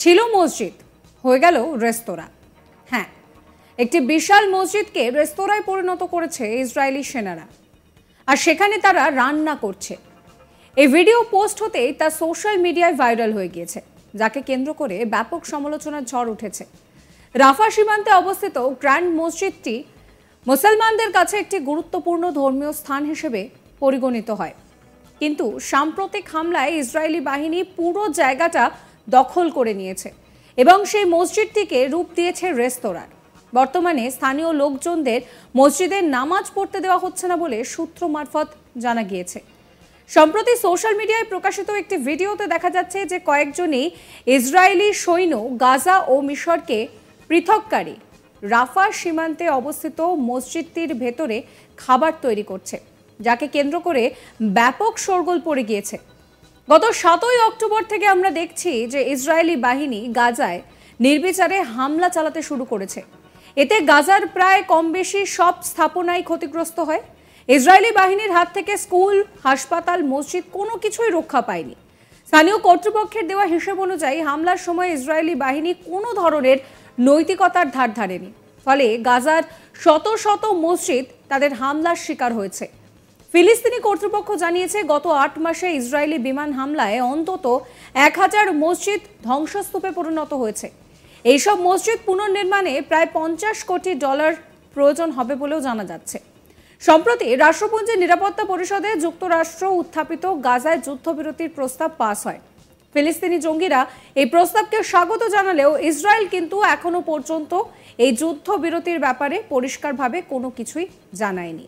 ছিল মসজিদ, হয়ে গেল রেস্তোরাঁ। হ্যাঁ, একটি বিশাল মসজিদকে রেস্তোরাঁয় পরিণত করেছে ইসরায়েলি সেনারা, আর সেখানে তারা রান্না করছে। এই ভিডিও পোস্ট হতেই তা সোশ্যাল মিডিয়ায় ভাইরাল হয়ে গিয়েছে, যাকে কেন্দ্র করে ব্যাপক সমালোচনার ঝড় উঠেছে। রাফা সীমান্তে অবস্থিত গ্র্যান্ড মসজিদটি মুসলমানদের কাছে একটি গুরুত্বপূর্ণ ধর্মীয় স্থান হিসেবে পরিগণিত হয়, কিন্তু সাম্প্রতিক হামলায় ইসরায়েলি বাহিনী পুরো জায়গাটা দখল করে নিয়েছে এবং সেই মসজিদটিকে রূপ দিয়েছে রেস্তোরাঁ। বর্তমানে স্থানীয় লোকজনদের মসজিদে নামাজ পড়তে দেওয়া হচ্ছে না বলে সূত্র মারফত জানা গিয়েছে। সম্প্রতি সোশ্যাল মিডিয়ায় প্রকাশিত একটি ভিডিওতে দেখা যাচ্ছে যে কয়েকজনই ইসরায়েলি সৈন্য গাজা ও মিশরকে পৃথককারী রাফা সীমান্তে অবস্থিত মসজিদটির ভেতরে খাবার তৈরি করছে, যাকে কেন্দ্র করে ব্যাপক শোরগোল পড়ে গিয়েছে। গত 7ই অক্টোবর থেকে আমরা দেখছি যে ইসরায়েলি বাহিনী গাজায় নির্বিচারে হামলা চালাতে শুরু করেছে। এতে গাজার প্রায় কম বেশি সব স্থাপনাই ক্ষতিগ্রস্ত হয়। ইসরায়েলি বাহিনীর হাত থেকে স্কুল, হাসপাতাল, মসজিদ কোনো কিছুই রক্ষা পায়নি। স্থানীয় কর্তৃপক্ষের দেওয়া হিসেব অনুযায়ী হামলার সময় ইসরায়েলি বাহিনী কোনো ধরনের নৈতিকতার ধার ধারেনি, ফলে গাজার শত শত মসজিদ তাদের হামলার শিকার হয়েছে। ফিলিস্তিনি কর্তৃপক্ষ জানিয়েছে গত 8 মাসে ইসরায়েলি বিমান হামলায় অন্তত 1000 মসজিদ ধ্বংসস্তূপে পরিণত হয়েছে। এইসব মসজিদ পুনর্নির্মাণে প্রায় $50 কোটি প্রয়োজন হবে বলেও জানা যাচ্ছে। সম্প্রতি রাষ্ট্রপুঞ্জের নিরাপত্তা পরিষদে যুক্তরাষ্ট্র উত্থাপিত গাজায় যুদ্ধবিরতির প্রস্তাব পাস হয়। ফিলিস্তিনি জঙ্গিরা এই প্রস্তাবকে স্বাগত জানালেও ইসরায়েল কিন্তু এখনো পর্যন্ত এই যুদ্ধবিরতির ব্যাপারে পরিষ্কারভাবে কোনো কিছুই জানায়নি।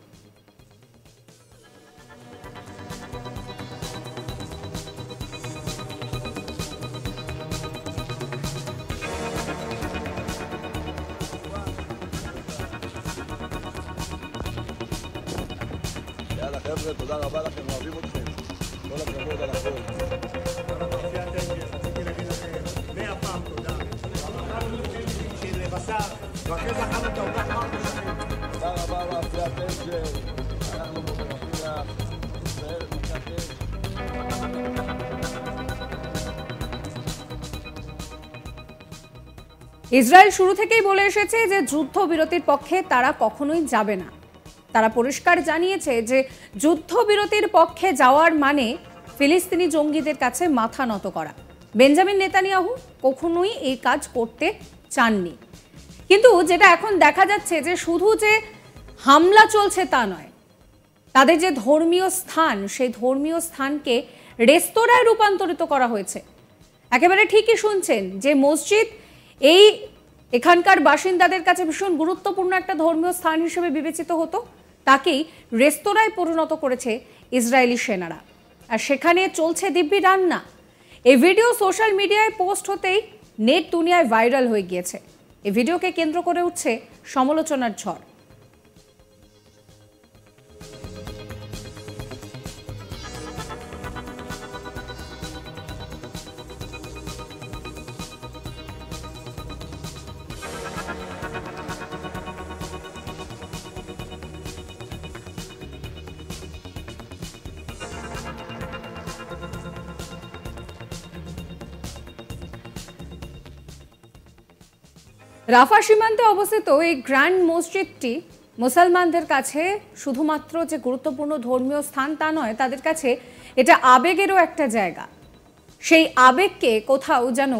יאללה חבר'ה, תודה רבה לכם, אוהבים אתכם. כל הכבוד על הכל. רציתי להגיד לכם 100 פעם תודה. אכלנו של בשר, ואחרי זה אכלנו את העוגה שאמרנו לכם. תודה רבה לאפיית אנג'ל. אנחנו מברכים לך. ישראל מתקדש. ইসরায়েল শুরু থেকেই বলে এসেছে যে যুদ্ধবিরতির পক্ষে তারা কখনোই যাবে না। তারা পরিষ্কার জানিয়েছে যে যুদ্ধবিরতির পক্ষে যাওয়ার মানে ফিলিস্তিনি জঙ্গিদের কাছে মাথা নত করা। বেঞ্জামিন নেতানিয়াহু কখনোই এই কাজ করতে চাননি। কিন্তু যেটা এখন দেখা যাচ্ছে যে শুধু যে হামলা চলছে তা নয়, তাদের যে ধর্মীয় স্থান, সেই ধর্মীয় স্থানকে রেস্তোরাঁয় রূপান্তরিত করা হয়েছে। একেবারে ঠিকই শুনছেন, যে মসজিদ এখানকার বাসিন্দাদের কাছে ভীষণ গুরুত্বপূর্ণ একটা ধর্মীয় স্থান হিসেবে বিবেচিত হতো, তাকেই রেস্তোরাঁয় পরিণত করেছে ইসরায়েলি সেনারা, আর সেখানে চলছে দিব্যি রান্না। এই ভিডিও সোশ্যাল মিডিয়ায় পোস্ট হতেই নেট দুনিয়ায় ভাইরাল হয়ে গিয়েছে। এই ভিডিওকে কেন্দ্র করে উঠছে সমালোচনার ঝড়। রাফা সীমান্তে অবস্থিত এই গ্র্যান্ড মসজিদটি মুসলমানদের কাছে শুধুমাত্র যে গুরুত্বপূর্ণ ধর্মীয় স্থান তা নয়, তাদের কাছে এটা আবেগেরও একটা জায়গা। সেই আবেগকে কোথাও যেন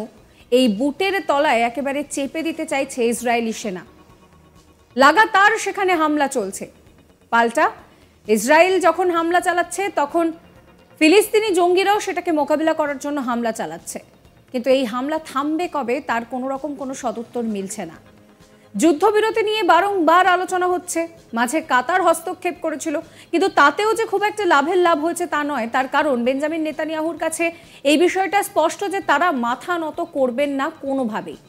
এই বুটের তলায় একেবারে চেপে দিতে চাইছে ইসরায়েলি সেনা। লাগাতার সেখানে হামলা চলছে। পাল্টা ইসরায়েল যখন হামলা চালাচ্ছে, তখন ফিলিস্তিনি জঙ্গিরাও সেটাকে মোকাবিলা করার জন্য হামলা চালাচ্ছে। কিন্তু এই হামলা থামবে কবে তার কোনো রকম কোনো সদুত্তর মিলছে না। যুদ্ধবিরতি নিয়ে বারংবার আলোচনা হচ্ছে, মাঝে কাতার হস্তক্ষেপ করেছিল, কিন্তু তাতেও যে খুব একটা লাভের লাভ হয়েছে তা নয়। তার কারণ বেঞ্জামিন নেতানিয়াহুর কাছে এই বিষয়টা স্পষ্ট যে তারা মাথা নত করবেন না কোনোভাবেই,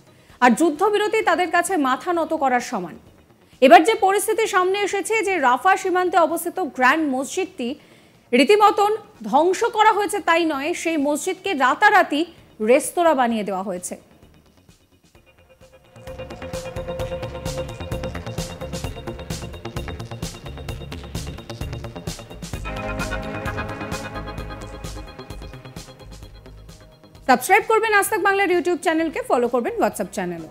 আর যুদ্ধবিরতি তাদের কাছে মাথা নত করার সমান। এবার যে পরিস্থিতি সামনে এসেছে, যে রাফা সীমান্তে অবস্থিত গ্র্যান্ড মসজিদটি রীতিমতন ধ্বংস করা হয়েছে তাই নয়, সেই মসজিদকে রাতারাতি রেস্তোরাঁ বানিয়ে দেওয়া হয়েছে। সাবস্ক্রাইব করবেন আজ তাক বাংলার ইউটিউব চ্যানেলকে, ফলো করবেন হোয়াটসঅ্যাপ চ্যানেলও।